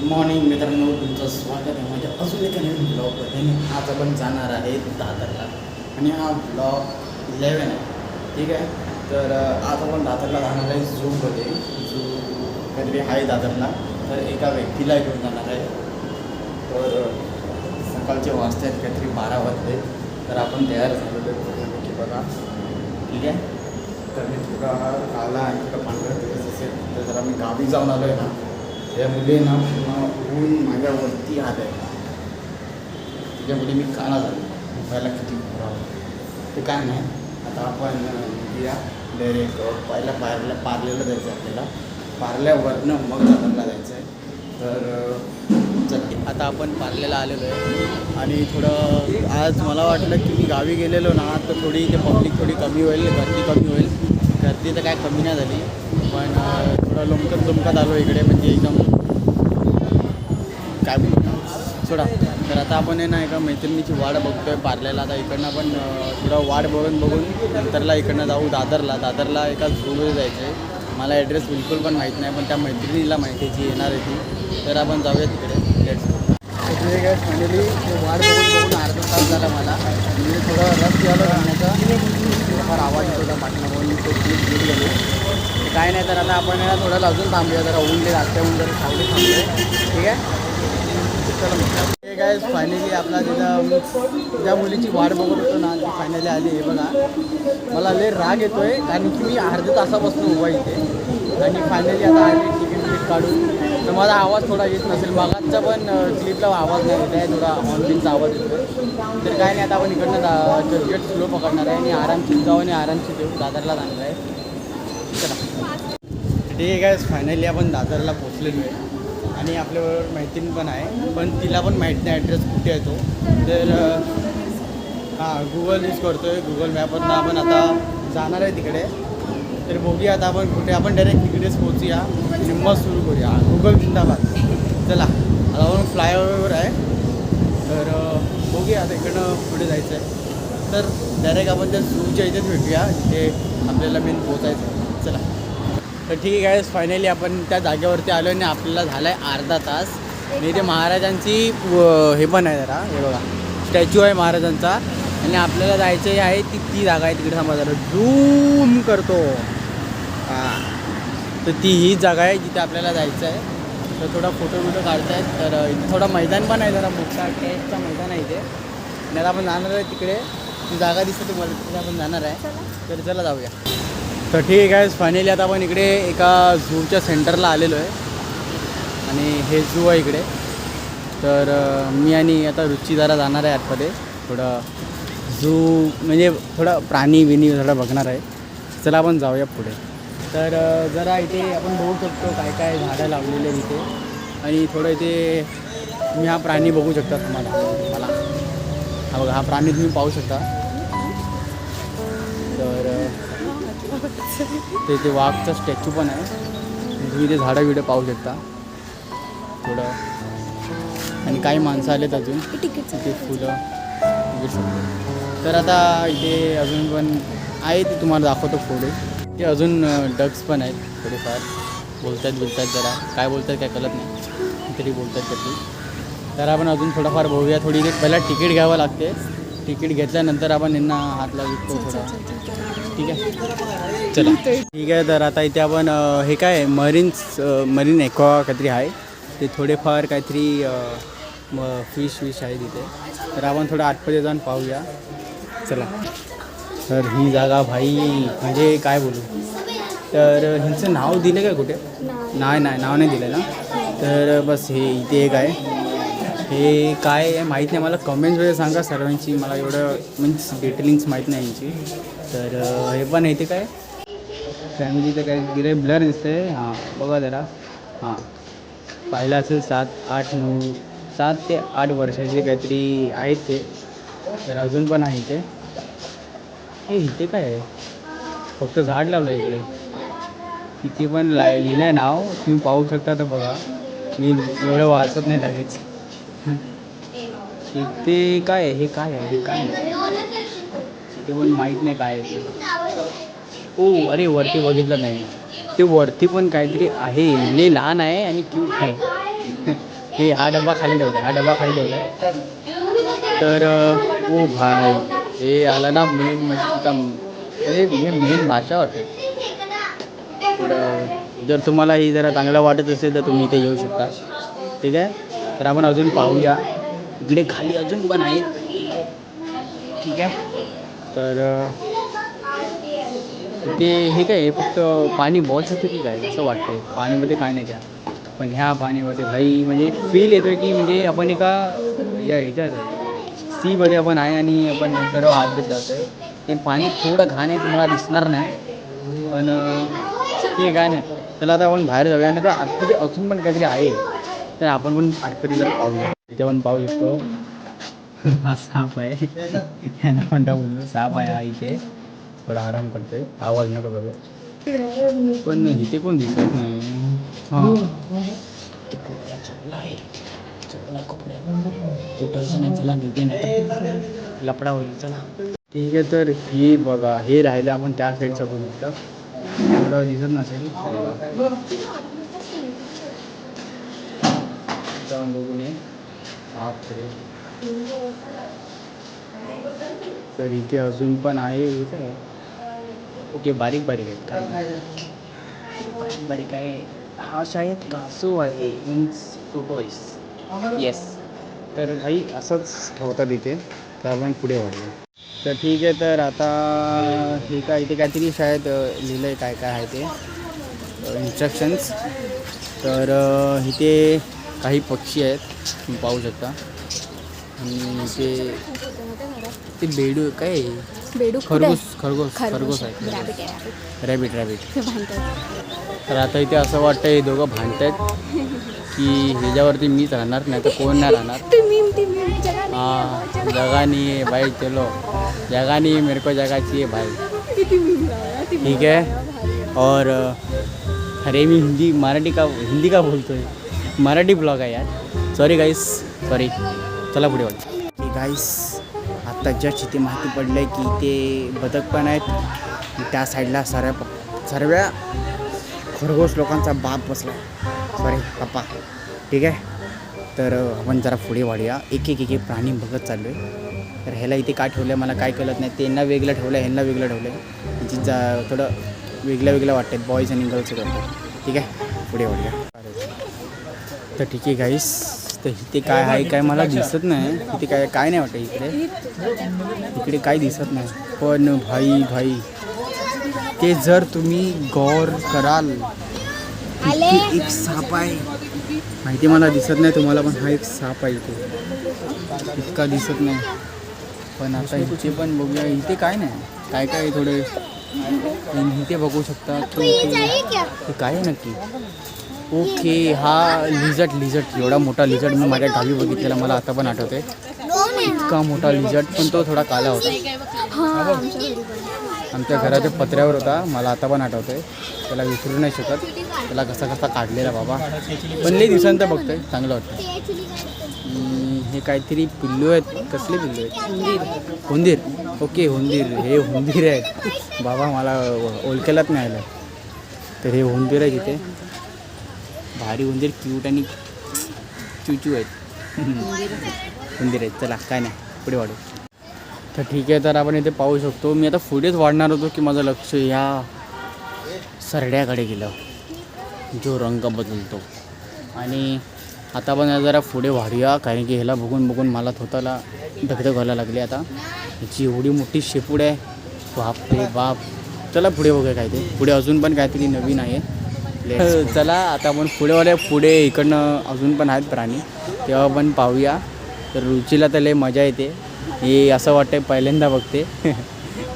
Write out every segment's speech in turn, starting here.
Morning मित्रांनो, तुमचं स्वागत आहे माझ्या अजून एका नवीन ब्लॉगमध्ये. आज आपण जाणार आहे दादरला आणि हा ब्लॉग 11 आहे. ठीक आहे. तर आज आपण दादरला जाणार आहे झूमध्ये. झू काहीतरी आहे दादरला, तर एका व्यक्तीला घेऊन जाणार आहे. तर सकाळचे वाजता आहेत काहीतरी 12 वाजले. तर आपण तयार झालेलो आहे की बघा. ठीक आहे. तर मी थोडा काला आणि थोडा पांढरा दिवस असेल, तर जरा मी गावी जाऊन आलो आहे ना, त्या मुलींना पूर्ण ऊन माझ्यावरती आलं आहे. त्याच्यामुळे मी काळा झालो. पहिला किती खराब ते काय नाही. आता आपण या डायरेक्ट पहिला पार्लेला जायचं आहे. आपल्याला पार्ल्यावरनं मग दादरला जायचं आहे. तर चल, आता आपण पार्ल्याला आलेलो आहे आणि थोडं आज मला वाटलं की मी गावी गेलेलो ना, तर थोडी इथे पब्लिक थोडी कमी होईल, गर्दी कमी होईल. गर्दी तर काय कमी नाही झाली, पण थोडं लोमकत आलो इकडे, म्हणजे एकदम काय बोलतो सोडा. तर आता आपण आहे ना एका मैत्रिणीची वाट बघतो आहे पार्ल्याला. आता इकडनं आपण थोडं वाट बघून नंतरला इकडनं जाऊ दादरला एका झूमध्ये जायचं आहे. मला ॲड्रेस बिलकुल पण माहीत नाही, पण त्या मैत्रिणीला माहिती आहे जी येणार आहे ती. तर आपण जाऊया तिकडे. ठीक आहे. फायनली वाट बघून अर्धा तास झाला मला. म्हणजे थोडं रस झालं राहण्याचा, फार आवाज येत होता पाठीमागून, मी तो क्लिप घेऊन गेलो. काय नाही, तर आता आपण थोडं अजून थांबूया. जरा ऊन दे लागतं, जरा सावली थांबूया. ठीक आहे. चला ठीक आहे. फायनली आपला तिथं ज्या मुलीची वाट बघत होतो ना, ती फायनली आली. हे बघा, मला लय राग येतो आहे कारण की मी अर्ध्या तासापासून उभा इथे आणि फायनली आता आली तिकीट काढून. तर माझा आवाज थोडा येत नसेल, मागाचा पण क्लिपला आवाज नाही येत आहे, थोडा ऑनलाईनचा आवाज येतो आहे. तर काय नाही, आता आपण इकडनं चर्चगेट स्लो पकडणार आहे आणि आरामशीर जाऊ आणि आरामशीर येऊ. दादरला जाणार आहे. चला ठीक आहे. फायनली आपण दादरला पोचलेलो आहे आणि आपल्याबरोबर मैत्रीण पण आहे, पण तिला पण माहीत नाही ॲड्रेस कुठे आहे तो. तर गुगल यूज करतो आहे. गुगल मॅपवरनं आपण आता जाणार आहे तिकडे. तर बघूया आता आपण कुठे. आपण डायरेक्ट तिकडेच पोचूया आणि मग सुरू करूया. गुगल जिंदाबाद. चला, आता आपण फ्लायओव्हरवर आहे. तर बघूया आता इकडनं पुढे जायचं आहे. तर डायरेक्ट आपण त्या झूच्या इथेच भेटूया जिथे आपल्याला मेन पोचायचं आहे. चला. तर ठीक आहे. फायनली आपण त्या जागेवरती आलो आणि आपल्याला झाला आहे अर्धा तास. आणि इथे महाराजांची हे पण आहे, जरा हे बघा स्टॅच्यू आहे महाराजांचा. आणि आपल्याला जायचं आहे ती जागा आहे तिकडे. थांबा जरा झूम करतो. तर ती हीच जागा आहे जिथे आपल्याला जायचं आहे. तर थोडा फोटो काढता आहेत. तर इथे थोडा मैदान पण आहे, जरा मोठा टेस्टचा मैदान आहे इथे. आणि आता आपण जाणार आहे तिकडे. ती जागा दिसते तुम्हाला, तिथे आपण जाणार आहे. तर चला जाऊया. तर ठीक आहे. फायनली आता आपण इकडे एका झूच्या सेंटरला आलेलो आहे आणि हे झू आहे इकडे. तर मी आणि आता रुची जरा जाणार आहे आतमध्ये. थोडं झू म्हणजे थोडं प्राणी विणी थोडं बघणार आहे. चला आपण जाऊया पुढे. तर जरा इथे आपण बघू शकतो काय काय झाडं लावलेले आहेत इथे. आणि थोडं इथे तुम्ही हा प्राणी बघू शकता. मला हा बघा, हा प्राणी तुम्ही पाहू शकता. तर ते वाघचा स्टॅच्यू पण आहे. तुम्ही ते झाडं बिडं पाहू शकता थोडं. आणि काही माणसं आलेत अजून तिथे फुलं. तर आता इथे अजून पण आहे, ते तुम्हाला दाखवतो पुढे. ते अजून डक्स पण आहेत थोडेफार. बोलतात जरा काय बोलतात काय कळत नाही, तरी बोलतात त्याची. तर आपण अजून थोडंफार बघूया. थोडी पहिला तिकीट घ्यावं लागते. तिकीट घेतल्यानंतर आपण यांना हातला विकतो थोडा. ठीक आहे. चला ठीक आहे. तर आता इथे आपण हे काय मरीन एक्वा काहीतरी आहे, ते थोडेफार काहीतरी फिश आहे तिथे. तर आपण थोडं आतमध्ये जाऊन पाहूया. चला. तर ही जागा भाई म्हणजे काय बोलू. तर ह्यांचं नाव दिलं काय कुठे? नाव नाही दिलं ना. तर बस हे इथे एक आहे. हे काय आहे माहीत नाही मला. कमेंट्समध्ये सांगा सर्वांची. मला एवढं मीन्स डिटेलिंग्स माहीत नाही यांची. तर हे पण इथे काय फॅमिलीचं काय गिरे ब्लर दिसतं आहे. हां बघा जरा. हां पाहिलं असेल 7 ते 8 वर्षाचे काहीतरी आहेत ते. तर अजून पण आहे इथे. हे इथे काय आहे, फक्त झाड लावलं आहे इकडे. तिथे पण लिहिलं आहे नाव, तुम्ही पाहू शकता. तर बघा, मी एवढं वाचत नाही लगेच. इथे काय आहे, हे काय आहे, हे काय आहे ते पण माहीत नाही काय आहे ते. ओ अरे वरती बघितलं नाही ते. वरती पण काहीतरी आहे, लय लहान आहे आणि क्यूट आहे. हे हा डबा खाली ठेवला तर ओ भाई हे आला ना मेन म्हणजे मेन भाषा वाटते. तर जर तुम्हाला ही जरा चांगलं वाटत असेल तर तुम्ही इथे येऊ शकता. ठीक आहे, तर आपण अजून पाहूया. इकडे खाली अजून पण आहे. ठीक आहे, तर ते हे काय फक्त पाणी बॉल्स होतं की काय असं वाटतंय. पाणीमध्ये काय नाही त्या, पण ह्या पाणीमध्ये भाई म्हणजे फील येतो की म्हणजे आपण एका या ह्याच्यात सीमध्ये आपण आहे आणि आपण सर्व हात देत जातो आहे. ते पाणी थोडं घाण आहे, तुम्हाला दिसणार नाही, पण ते काय नाही. चला आता आपण बाहेर जाऊया. नाही तर आतमध्ये अजून पण काहीतरी आहे, तर आपण पण आतमध्ये जर पाहूया. इथे पण पाहू शकतो हा साप आहे. यांना म्हणता बोलतो साप आहे हा इथे. थोडा आराम करतोय, आवाज नको करू. पण इथे कोण दिसत नाही. हां लपडा होईल. चला ठीक आहे, तर हे बघा हे राहिलं. आपण त्या साईडचं बघितलं, एवढं दिसत नसेल. जाऊन बघून ये. तर इथे अजून पण आहे. इथे ओके, बारीक बारीक आहेत. बारीक आहे. हा शायद कासव आहे. Means tortoise. येस, तर भाई असंच होतं तिथे. तर आपण पुढे वाढूया. तर ठीक आहे, तर आता हे काय इथे काहीतरी शायद लिहिलं आहे. काय काय आहे ते इन्स्ट्रक्शन्स. तर इथे काही पक्षी आहेत, तुम्ही पाहू शकता. आणि ते बेडू काय खरगोश आहे. रॅबिट. तर आता इथे असं वाटतं हे दोघं भांडत आहेत की ह्याच्यावरती मीच राहणार, नाही तर कोण नाही राहणार. हाँ, जगह नहीं है भाई, चलो जगह नहीं है मेरे को, जगह चाहिए भाई. ठीक है. और अरे मी हिंदी का बोलतो आहे. मराठी ब्लॉग आहे यार. सॉरी गाईस, सॉरी. चला पुढे वाटतं. गाईस आत्ता जस्ट इथे माहिती पडलं आहे की इथे बदक पण आहेत. त्या साईडला सर्व खरगोश लोकांचा बाप बसला. सॉरी पप्पा. ठीक आहे, तर आपण जरा पुढे वाढूया. एक प्राणी बघत चाललो आहे. तर ह्याला इथे काय ठेवलं आहे मला काय कळत नाही. त्यांना वेगळं ठेवलं आहे, ह्यांना वेगळं ठेवलं आहे. म्हणजे थोडं वेगळं वाटतं, बॉईज आणि गर्ल्स वाटतं. ठीक आहे, पुढे वाढूया. तर ठीक आहे गाईस, तर इथे काय आहे काय मला दिसत नाही. इथे काय नाही वाटतं. इकडे काय दिसत नाही. पण भाई ते जर तुम्ही गौर कराल, इथे एक साप आहे. माहिती मला दिसत नाही तुम्हाला, पण हा एक साप आहे. इथे इतका दिसत नाही, पण आता इथे पण बघूया. इथे काय नाही, काय थोडे इथे बघू शकता की हे काय आहे नक्की. ओके, हा लिझर्ट. एवढा मोठा लिझर्ट मी माझ्या गावी बघितलेला, मला आता पण आठवते. इतका मोठा लिझर्ट, पण तो थोडा काला होता. आमच्या घराच्या पत्र्यावर होता, मला आता पण आठवतंय. त्याला विसरू नाही शकत. त्याला कसा काढलेला बाबा. पण लई दिवसांतर बघतोय, चांगलं वाटतं. हे काहीतरी पिल्लू आहेत. कसले पिल्लू आहेत? हुंदीर. ओके, हुंदीर. हे हुंदीर आहेत बाबा, मला ओळखायलाच नाही आलं. तर हे हुंदीर आहे तिथे. भारी हुंदीर, क्यूट आणि चूचू आहेत. हुंदीर आहेत. चला काय नाही, पुढे वाढू. तर ठीक आहे, तर आपण इथे पाहू शकतो. मी आता पुढेच वाढणार होतो की माझं लक्ष ह्या सरड्याकडे गेलं, जो रंग बदलतो. आणि आता आपण जरा पुढे वाढूया, कारण की ह्याला बघून मला स्वतःला धगधग व्हायला लागली. आता ह्याची एवढी मोठी शेपूड आहे, बाप रे बाप. चला पुढे बघूया काय ते. पुढे अजून पण काहीतरी नवीन आहे. चला आता आपण पुढे इकडनं अजून पण आहेत प्राणी, तेव्हा पण पाहूया. तर रुचीला तर लय मजा येते. हे असं वाटतं पहिल्यांदा बघते.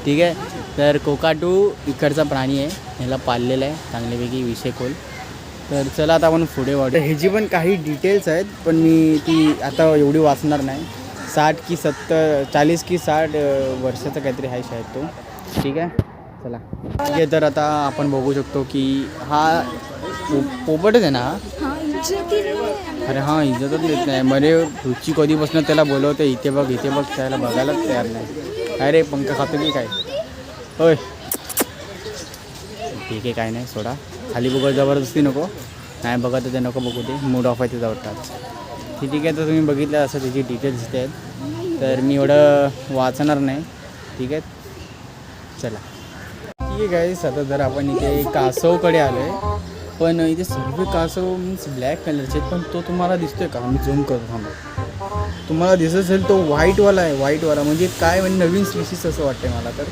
ठीक आहे, तर कोकाटू इकडचा प्राणी आहे. ह्याला पाळलेलं आहे चांगल्यापैकी, विषय खोल. तर चला आता आपण पुढे वाढू. ह्याची पण काही डिटेल्स आहेत, पण मी ती आता एवढी वाचणार नाही. 40 की 60 वर्षाचा काहीतरी आहे शायद तो. ठीक आहे, चला. ठीक आहे, तर आता आपण बघू शकतो की हा पोपटच आहे ना. अरे हां, इज्जतच देत नाही. म्हणजे रुची कधीपासून त्याला बोलवते, इथे बघ त्याला बघायलाच तयार नाही. काय रे, पंख खातो की काय? होय, ठीक आहे, काय नाही, सोडा. खाली बघत जबरदस्ती नको. नाही बघत ते नको बघू, ते मूड ऑफ आहे त्याचा वाटतात. ठीक आहे. तर तुम्ही बघितलं असं त्याची डिटेल्स इथे आहेत, तर मी एवढं वाचणार नाही. ठीक आहे, चला. ठीक आहे गाईस, आता जर आपण इथे कासवकडे आलो आहे, पण इथे सर्व कासव मीन्स ब्लॅक कलरचे आहेत, पण तो तुम्हाला दिसतोय का? मी झूम करतो थांबा. तुम्हाला दिसत असेल तो व्हाईटवाला आहे. व्हाईटवाला म्हणजे काय, म्हणजे नवीन स्पीशीज असं वाटतं मला तर.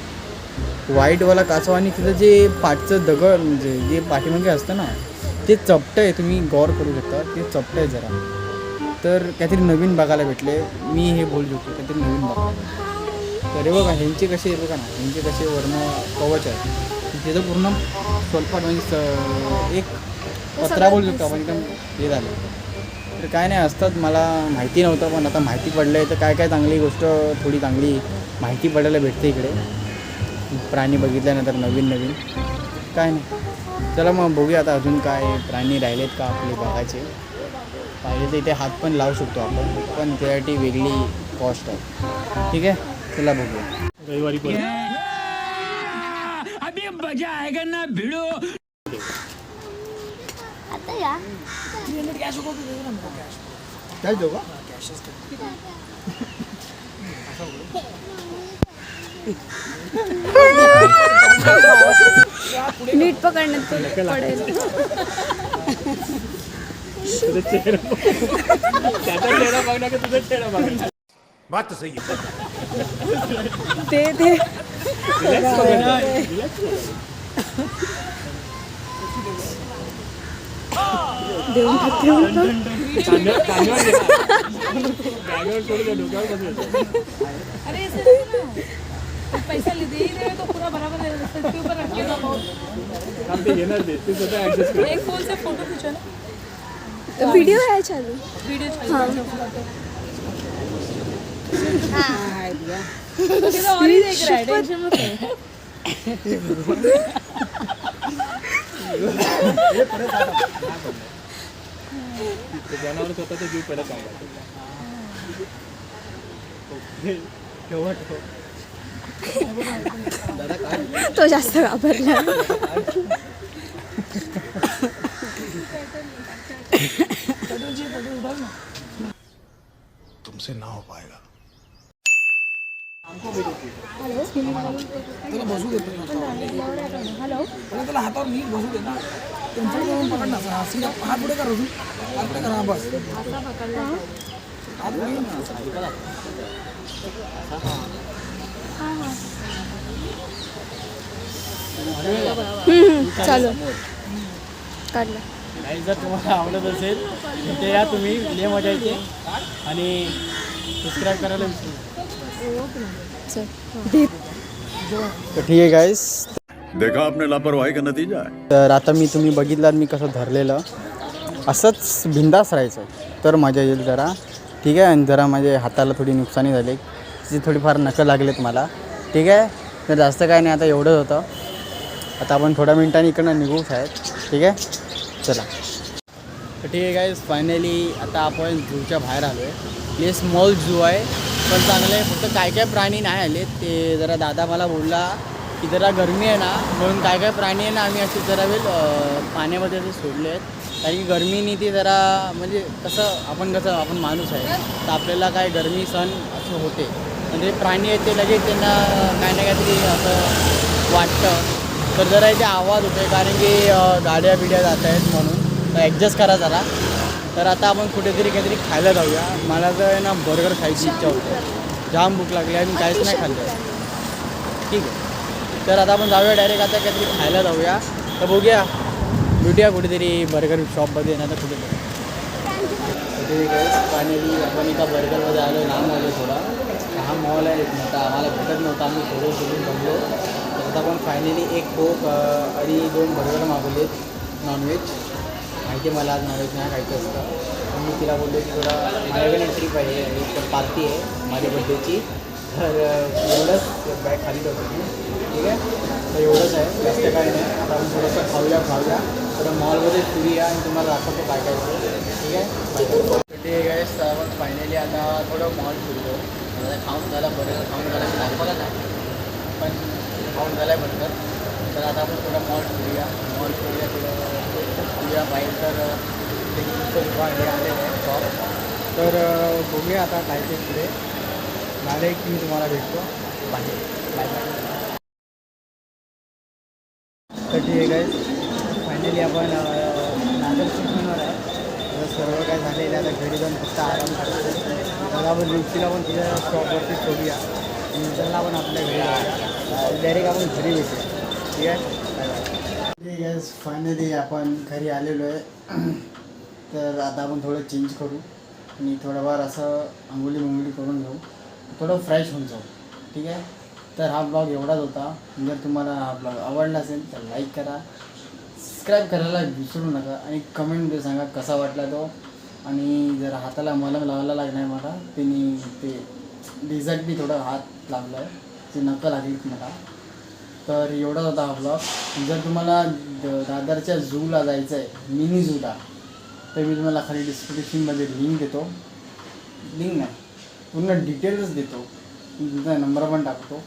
व्हाईटवाला कासव आणि तिथं जे पाठचं दगड म्हणजे जे पाठीमागे असतं ना, ते चपटं आहे. तुम्ही गौर करू शकता, ते चपटं आहे जरा. तर काहीतरी नवीन बघायला भेटले, मी हे बोलू शकतो, काहीतरी नवीन बघायला. तर हे बघा, ह्यांचे कसे बघा ना, ह्यांचे कसे वर्ण कवच आहे, तिथं पूर्ण स्वल्पाट म्हणजे एक पत्रा बोलू शकतो आपण, एकदम हे झालं. तर काय नाही असतात, मला माहिती नव्हतं, पण आता माहिती पडलं आहे. तर काय काय चांगली गोष्ट, थोडी चांगली माहिती पडायला भेटते इकडे प्राणी बघितल्यानंतर नवीन काय नाही. चला मग बघूया आता अजून काय प्राणी राहिलेत का आपले बघायचे. पाहिजे तर इथे हात पण लावू शकतो आपण, पण त्यासाठी वेगळी कॉस्ट आहे. ठीक आहे, चला बघूया. रविवारी पण अभी मजा आएगा ना भिडो. आता या काय देऊ का? नीट पकडण्यात पडेल. त्याचा चेहरा बघणार का तुझा चेहरा बघणार? बात सही है. ते देऊन पैसा ले दे रहे तो पूरा बराबर है, उसके ऊपर रख के एक फोन से फोटो खींचो ना. व्हिडिओ आहे चालू. वीडियो तो और ही देख रहा है, टेंशन मत ले. जनावर स्वतःचा जीव पडत आहे. तो जास्त घाबरला. तुमसे ना हो पाएगा. त्याला बसू देतो. हॅलो त्याला हातावर नीट बसू देतो. त्यांच्याकडून पकडणार सीधा हात पुढे करा, हात पुढे करा, बस हात पुढे. चालू काढलं. नाही, जर तुम्हाला आवडत असेल ते या, तुम्ही लय मजा येते. आणि सबस्क्राईब करायला विसरू. तर ठीक आहे गाईस, देखा आपने लापरवाही का नतीजा है. तर आता तुम्ही बघितलात मी कसं धरलेलं, असंच बिंदास राहायचं तर मजा येईल जरा. ठीक आहे. आणि जरा माझ्या हाताला थोडी नुकसानी झाली, तिची थोडीफार नखं लागलेत मला. ठीक आहे, तर जास्त काय नाही, आता एवढंच होतं. आता आपण थोड्या मिनिटांनी इकडनं निघू शाळेत. ठीक आहे, चला. तर ठीक आहे गाईस, फायनली आता आपण झूच्या बाहेर आलो आहे. हे स्मॉल झू आहे, पण चांगलं आहे. फक्त काय काय प्राणी नाही आले. ते जरा दादा मला बोलला की जरा गरमी आहे ना, म्हणून काय काय प्राणी आहे ना आम्ही असे जरा वेळ पाण्यामध्ये असे सोडले आहेत. कारण की गरमीने ते जरा म्हणजे कसं आपण माणूस आहे, तर आपल्याला काय गरमी सहन असं होते. म्हणजे प्राणी आहेत ते लगेच त्यांना काय ना काहीतरी असं वाटतं. तर जरा इथे आवाज होतो आहे, कारण की गाड्या बिड्या जात आहेत, म्हणून तर ॲडजस्ट करा जरा. तर आता आपण कुठेतरी काहीतरी खायला जाऊया. मला तर आहे ना बर्गर खायची इच्छा होते, जाम भूक लागली आहे, मी काहीच नाही खाल्लं. ठीक आहे, तर आता आपण जाऊया डायरेक्ट, आता काहीतरी खायला जाऊया. तर बघूया, भेटूया कुठेतरी बर्गर शॉपमध्ये येणार तर कुठेतरी. ठीक आहे, फायनली आपण एका बर्गरमध्ये आलो. लांब आलो थोडा, हा मॉल आहे मोठा, आम्हाला भेटत नव्हता, आम्ही थोडं फिरून बघलो. तर आता आपण फायनली एक कोक आणि 2 बर्गर मागवलेत नॉनव्हेज. माहिती आहे मला आज नॉनव्हेज नाही खायचं असतं, पण मी तिला बोललो की थोडा माझ्याकडे एंट्री पाहिजे, एक पार्टी आहे माझ्या बड्डेची. तर एवढंच बॅग खाली होतो मी. ठीक आहे, तर एवढंच आहे, जास्त काही नाही. आता आपण थोडंसं खाऊया, थोडं मॉलमध्ये फिरूया आणि तुम्हाला दाखवतो काय काय होतं. ठीक आहे, ठीक आहे. तर आपण फायनली आता थोडं मॉल फिरलो. आता खाऊन झाला, बर्गर खाऊन झाला, मी दाखवला नाही, पण खाऊन झाला आहे बर्गर. तर आता आपण थोडं मॉल फिरूया, थोडं फिरूया बाहेर. तर हे आलेलं आहे शॉप, तर बघूया आता काय ते पुढे झाले की मी तुम्हाला भेटतो बाहेर. Bye bye. तर ठीक आहे गाईज, फायनली आपण दादर स्टेशनवर आहे. तर सर्व काय झालेलं आहे, आता घरी जाऊन फक्त आराम करायचं. तर आपण रुचीला पण तिच्या स्टॉपवरती सोडूया आणि त्याला आपण आपल्या घरी जाऊया. डायरेक्ट आपण घरी भेटूया. ठीक आहे, बाय बाय. ठीक आहे, फायनली आपण घरी आलेलो आहे. तर आता आपण थोडं चेंज करू आणि थोडंफार असं अंघोळी करून घेऊ, थोडं फ्रेश होऊन जाऊ. ठीक आहे, तर हा ब्लॉग एवढाच होता. जर तुम्हाला हा ब्लॉग आवडला असेल तर लाईक करा, सबस्क्राईब करायला विसरू नका आणि कमेंटमध्ये सांगा कसा वाटला तो. आणि जर हाताला मलम लावायला लागणार मला, ते डिझर्ट बी थोडं हात लागलं आहे, ते नका लागली मला. तर एवढाच होता हा ब्लॉग. जर तुम्हाला दादरच्या झूला जायचं आहे, मिनी झूला, तर मी तुम्हाला खाली डिस्क्रिप्शनमध्ये लिंक देतो. लिंक नाही, पूर्ण डिटेल्स देतो, तुमचा नंबर पण टाकतो.